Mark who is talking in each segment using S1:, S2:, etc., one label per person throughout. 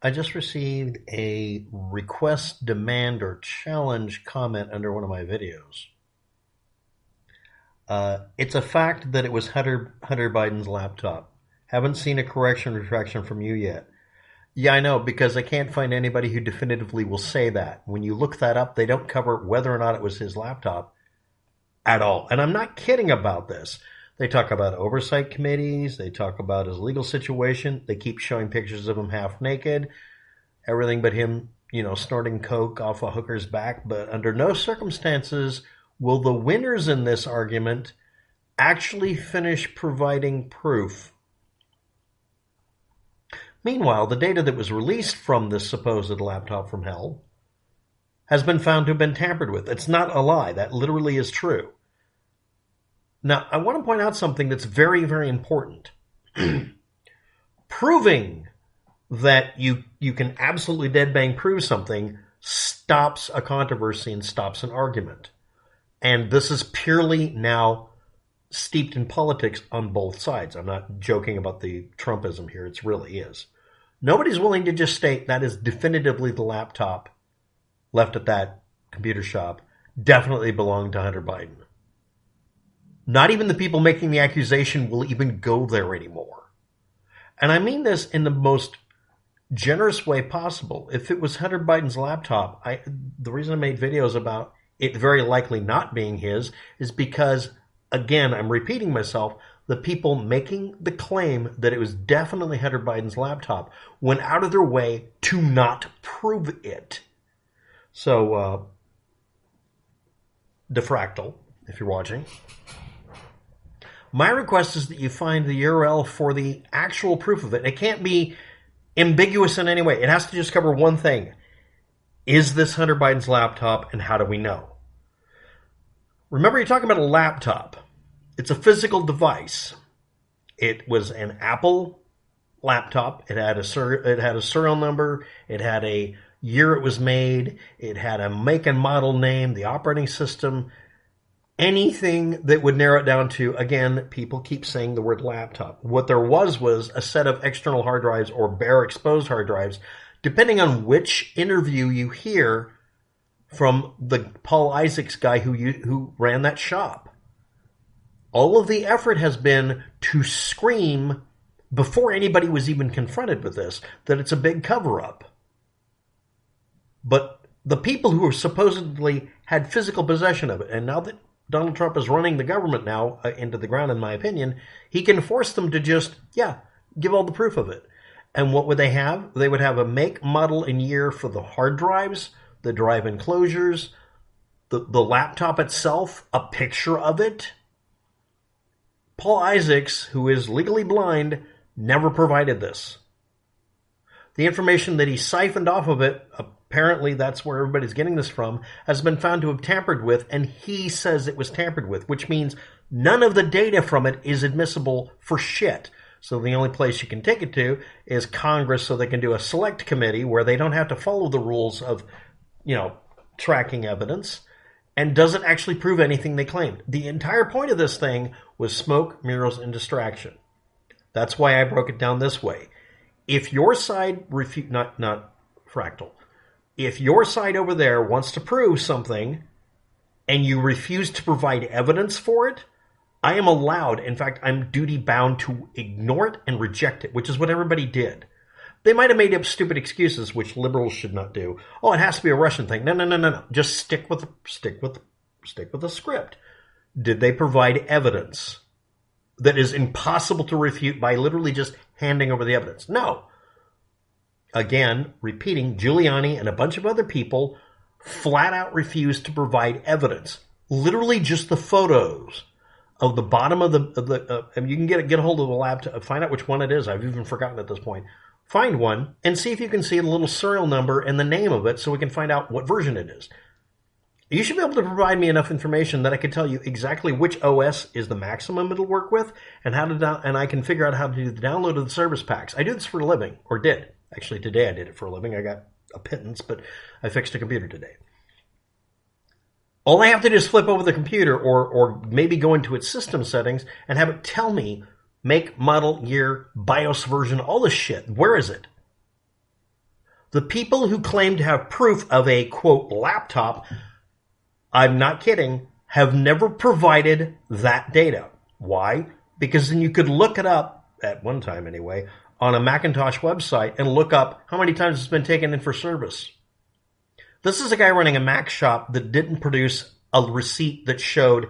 S1: I just received a request, demand, or challenge comment under one of my videos. It's a fact that it was Hunter Biden's laptop. Haven't seen a correction or retraction from you yet. Yeah, I know, because I can't find anybody who definitively will say that. When you look that up, they don't cover whether or not it was his laptop at all. And I'm not kidding about this. They talk about oversight committees. They talk about his legal situation. They keep showing pictures of him half naked, everything but him, snorting coke off a hooker's back. But under no circumstances will the winners in this argument actually finish providing proof. Meanwhile, the data that was released from this supposed laptop from hell has been found to have been tampered with. It's not a lie. That literally is true. Now, I want to point out something that's very, very important. Proving that you can absolutely dead bang prove something stops a controversy and stops an argument. And this is purely now steeped in politics on both sides. I'm not joking about the Trumpism here. It really is. Nobody's willing to just state that is definitively the laptop left at that computer shop definitely belonged to Hunter Biden. Not even the people making the accusation will even go there anymore. And I mean this in the most generous way possible. If it was Hunter Biden's laptop, the reason I made videos about it very likely not being his is because, again, I'm repeating myself, the people making the claim that it was definitely Hunter Biden's laptop went out of their way to not prove it. So, Defractal, if you're watching, my request is that you find the URL for the actual proof of it. It can't be ambiguous in any way. It has to just cover one thing. Is this Hunter Biden's laptop, and how do we know? Remember, you're talking about a laptop. It's a physical device. It was an Apple laptop. It had a serial number. It had a year it was made. It had a make and model name, the operating system. Anything that would narrow it down to, again, people keep saying the word laptop. What there was a set of external hard drives or bare exposed hard drives, depending on which interview you hear from the Paul Isaacs guy who ran that shop. All of the effort has been to scream, before anybody was even confronted with this, that it's a big cover-up. But the people who supposedly had physical possession of it, and now that Donald Trump is running the government now into the ground, in my opinion, he can force them to just, give all the proof of it. And what would they have? They would have a make, model, and year for the hard drives, the drive enclosures, the laptop itself, a picture of it. Paul Isaacs, who is legally blind, never provided this. The information that he siphoned off of it, apparently that's where everybody's getting this from, has been found to have tampered with, and he says it was tampered with, which means none of the data from it is admissible for shit. So the only place you can take it to is Congress, so they can do a select committee where they don't have to follow the rules of, tracking evidence, and doesn't actually prove anything they claimed. The entire point of this thing was smoke, mirrors, and distraction. That's why I broke it down this way. If your side not Fractal. If your side over there wants to prove something and you refuse to provide evidence for it, I am allowed, in fact, I'm duty bound to ignore it and reject it, which is what everybody did. They might have made up stupid excuses, which liberals should not do. Oh, it has to be a Russian thing. No. Just stick with the script. Did they provide evidence that is impossible to refute by literally just handing over the evidence? No. Again, repeating, Giuliani and a bunch of other people flat out refused to provide evidence. Literally just the photos of the bottom of the and you can get a hold of the laptop, find out which one it is. I've even forgotten at this point. Find one and see if you can see the little serial number and the name of it so we can find out what version it is. You should be able to provide me enough information that I can tell you exactly which OS is the maximum it'll work with and and I can figure out how to do the download of the service packs. I do this for a living, or did. Actually, today I did it for a living. I got a pittance, but I fixed a computer today. All I have to do is flip over the computer or maybe go into its system settings and have it tell me make, model, year, BIOS version, all this shit. Where is it? The people who claim to have proof of a, quote, laptop, I'm not kidding, have never provided that data. Why? Because then you could look it up, at one time anyway, on a Macintosh website and look up how many times it's been taken in for service. This is a guy running a Mac shop that didn't produce a receipt that showed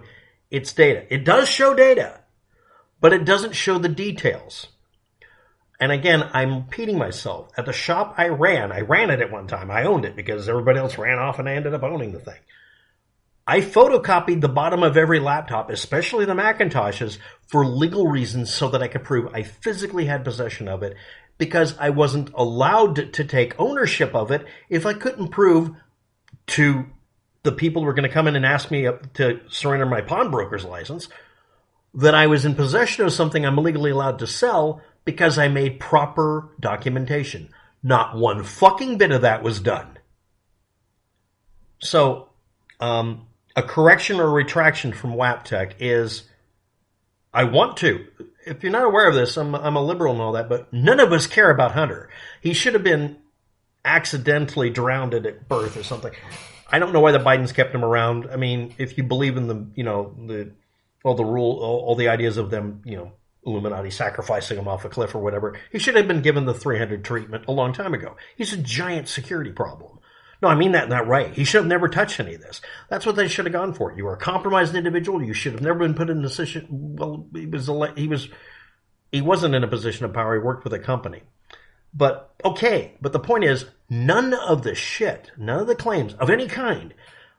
S1: its data. It does show data, but it doesn't show the details. And again, I'm repeating myself. At the shop I ran it at one time. I owned it because everybody else ran off and I ended up owning the thing. I photocopied the bottom of every laptop, especially the Macintoshes, for legal reasons so that I could prove I physically had possession of it, because I wasn't allowed to take ownership of it if I couldn't prove to the people who were going to come in and ask me to surrender my pawnbroker's license that I was in possession of something I'm legally allowed to sell because I made proper documentation. Not one fucking bit of that was done. So, a correction or retraction from waptek is, I want to. If you're not aware of this, I'm a liberal and all that, but none of us care about Hunter. He should have been accidentally drowned at birth or something. I don't know why the Bidens kept him around. I mean, if you believe in all the ideas of them, Illuminati sacrificing him off a cliff or whatever, he should have been given the 300 treatment a long time ago. He's a giant security problem. No, I mean that not right. He should have never touched any of this. That's what they should have gone for. You were a compromised individual. You should have never been put in a position. Well, he wasn't in a position of power. He worked with a company. But okay. But the point is, none of the shit, none of the claims of any kind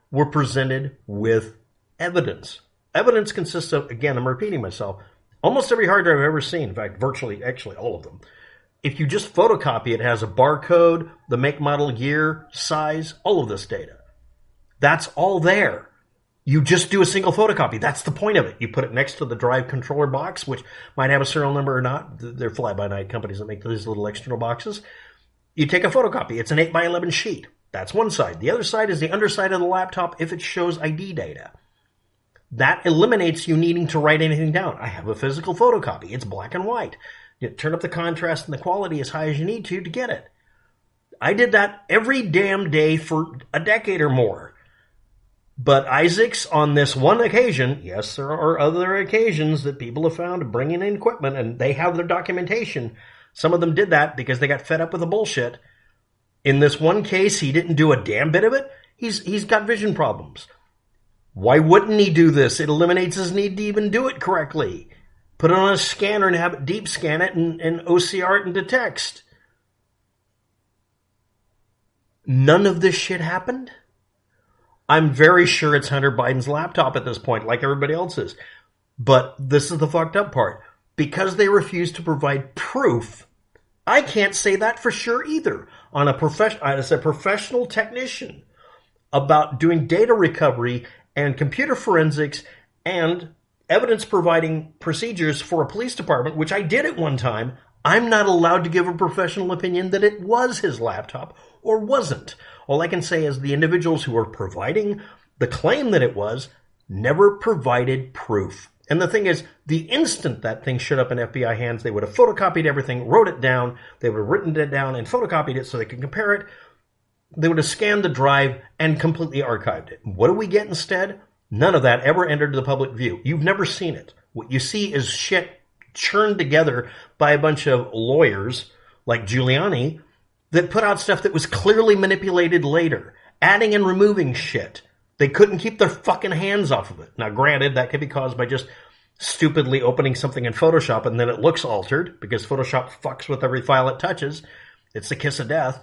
S1: were presented with evidence. Evidence consists of, again, I'm repeating myself, almost every hard drive I've ever seen. In fact, actually all of them. If you just photocopy it, has a barcode, the make, model, year, size, all of this data. That's all there. You just do a single photocopy. That's the point of it. You put it next to the drive controller box, which might have a serial number or not. They're fly-by-night companies that make these little external boxes. You take a photocopy. It's an 8x11 sheet. That's one side. The other side is the underside of the laptop if it shows ID data. That eliminates you needing to write anything down. I have a physical photocopy. It's black and white. You turn up the contrast and the quality as high as you need to get it. I did that every damn day for a decade or more. But Isaacs, on this one occasion, yes, there are other occasions that people have found to bring in equipment and they have their documentation. Some of them did that because they got fed up with the bullshit. In this one case, he didn't do a damn bit of it. He's got vision problems. Why wouldn't he do this? It eliminates his need to even do it correctly. Put it on a scanner and have it deep scan it and OCR it into text. None of this shit happened. I'm very sure it's Hunter Biden's laptop at this point, like everybody else's. But this is the fucked up part. Because they refuse to provide proof, I can't say that for sure either. As a professional technician about doing data recovery and computer forensics and evidence providing procedures for a police department, which I did at one time, I'm not allowed to give a professional opinion that it was his laptop or wasn't. All I can say is the individuals who were providing the claim that it was never provided proof. And the thing is, the instant that thing showed up in FBI hands, they would have photocopied everything, wrote it down, they would have written it down and photocopied it so they could compare it. They would have scanned the drive and completely archived it. What do we get instead? None of that ever entered the public view. You've never seen it. What you see is shit churned together by a bunch of lawyers like Giuliani that put out stuff that was clearly manipulated later, adding and removing shit. They couldn't keep their fucking hands off of it. Now, granted, that could be caused by just stupidly opening something in Photoshop and then it looks altered because Photoshop fucks with every file it touches. It's the kiss of death.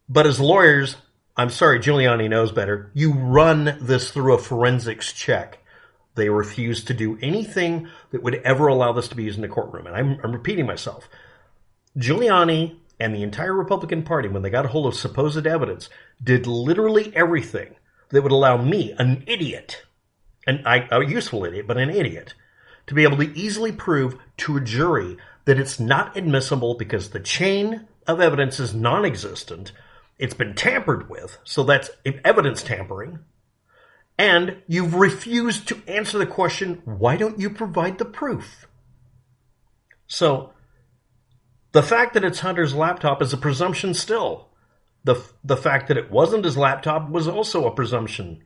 S1: But as lawyers, I'm sorry, Giuliani knows better. You run this through a forensics check. They refuse to do anything that would ever allow this to be used in a courtroom. And I'm repeating myself. Giuliani and the entire Republican Party, when they got a hold of supposed evidence, did literally everything that would allow me, an idiot, a useful idiot, but an idiot, to be able to easily prove to a jury that it's not admissible because the chain of evidence is non-existent. It's been tampered with, so that's evidence tampering. And you've refused to answer the question, why don't you provide the proof? So, The fact that it's Hunter's laptop is a presumption still. The fact that it wasn't his laptop was also a presumption.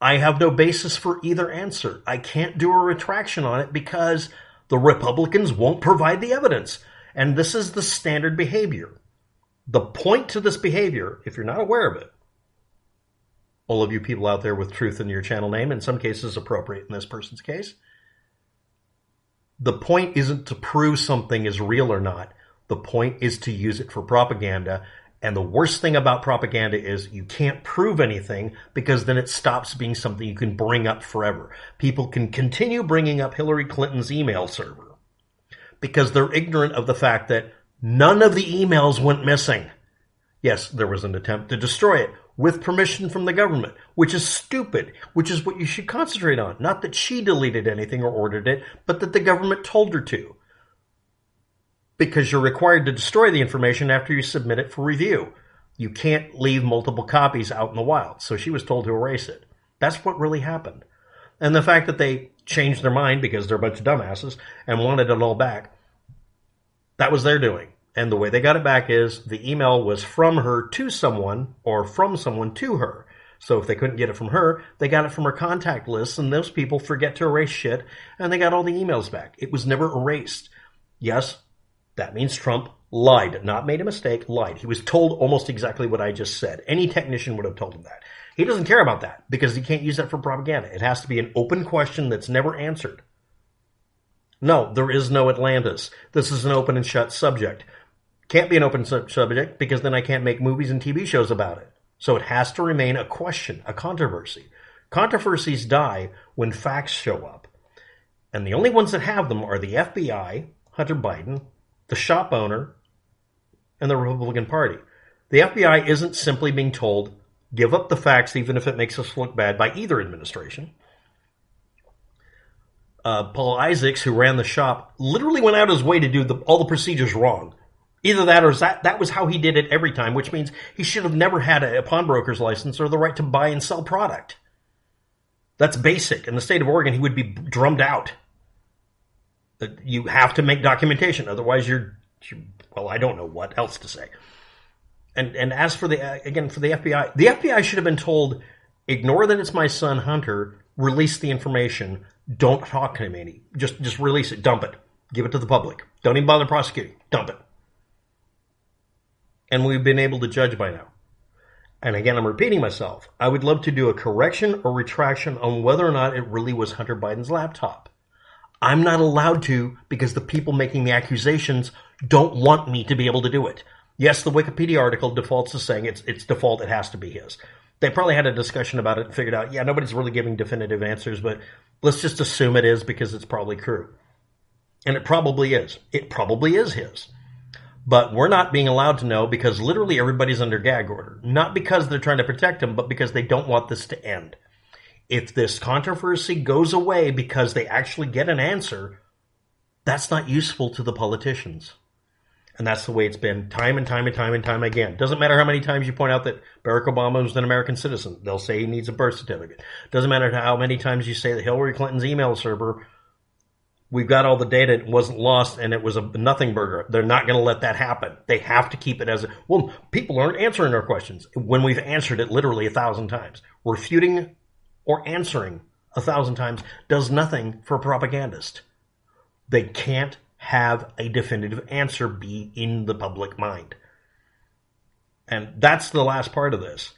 S1: I have no basis for either answer. I can't do a retraction on it because the Republicans won't provide the evidence. And this is the standard behavior. The point to this behavior, if you're not aware of it, all of you people out there with truth in your channel name, in some cases appropriate in this person's case, the point isn't to prove something is real or not. The point is to use it for propaganda. And the worst thing about propaganda is you can't prove anything because then it stops being something you can bring up forever. People can continue bringing up Hillary Clinton's email server because they're ignorant of the fact that none of the emails went missing. Yes, there was an attempt to destroy it with permission from the government, which is stupid, which is what you should concentrate on. Not that she deleted anything or ordered it, but that the government told her to. Because you're required to destroy the information after you submit it for review. You can't leave multiple copies out in the wild. So she was told to erase it. That's what really happened. And the fact that they changed their mind because they're a bunch of dumbasses and wanted it all back, that was their doing. And the way they got it back is the email was from her to someone or from someone to her. So if they couldn't get it from her, they got it from her contact list, and those people forget to erase shit, and they got all the emails back. It was never erased. Yes, that means Trump lied, not made a mistake, lied. He was told almost exactly what I just said. Any technician would have told him that. He doesn't care about that because he can't use that for propaganda. It has to be an open question that's never answered. No, there is no Atlantis. This is an open and shut subject. Can't be an open subject because then I can't make movies and TV shows about it. So it has to remain a question, a controversy. Controversies die when facts show up. And the only ones that have them are the FBI, Hunter Biden, the shop owner, and the Republican Party. The FBI isn't simply being told, give up the facts even if it makes us look bad by either administration. Paul Isaacs, who ran the shop, literally went out of his way to do all the procedures wrong. Either that or that was how he did it every time, which means he should have never had a pawnbroker's license or the right to buy and sell product. That's basic. In the state of Oregon, he would be drummed out. You have to make documentation, otherwise well, I don't know what else to say. And as for the FBI should have been told, ignore that it's my son Hunter, release the information, don't talk to me, just release it, dump it, give it to the public. Don't even bother prosecuting, dump it. And we've been able to judge by now. And again, I'm repeating myself. I would love to do a correction or retraction on whether or not it really was Hunter Biden's laptop. I'm not allowed to because the people making the accusations don't want me to be able to do it. Yes, the Wikipedia article defaults to saying it's default, it has to be his. They probably had a discussion about it and figured out, yeah, nobody's really giving definitive answers, but let's just assume it is because it's probably true. And it probably is. It probably is his. But we're not being allowed to know because literally everybody's under gag order. Not because they're trying to protect him, but because they don't want this to end. If this controversy goes away because they actually get an answer, that's not useful to the politicians. And that's the way it's been time and time and time and time again. Doesn't matter how many times you point out that Barack Obama was an American citizen. They'll say he needs a birth certificate. Doesn't matter how many times you say that Hillary Clinton's email server, we've got all the data, it wasn't lost, and it was a nothing burger. They're not going to let that happen. They have to keep it as well, people aren't answering our questions when we've answered it literally 1,000 times. Refuting or answering 1,000 times does nothing for a propagandist. They can't have a definitive answer be in the public mind. And that's the last part of this.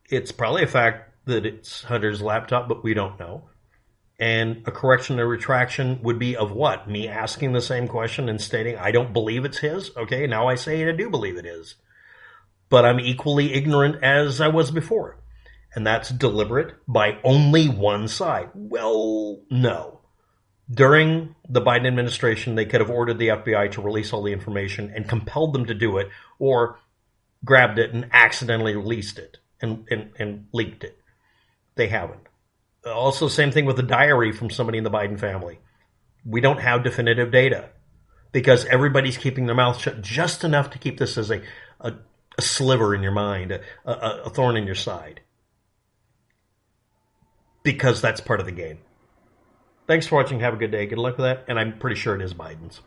S1: It's probably a fact that it's Hunter's laptop, but we don't know. And a correction or retraction would be of what? Me asking the same question and stating, I don't believe it's his. Okay, now I say I do believe it is. But I'm equally ignorant as I was before. And that's deliberate by only one side. Well, no. During the Biden administration, they could have ordered the FBI to release all the information and compelled them to do it, or grabbed it and accidentally released it and leaked it. They haven't. Also, same thing with the diary from somebody in the Biden family. We don't have definitive data because everybody's keeping their mouth shut just enough to keep this as a sliver in your mind, a thorn in your side. Because that's part of the game. Thanks for watching. Have a good day. Good luck with that. And I'm pretty sure it is Biden's.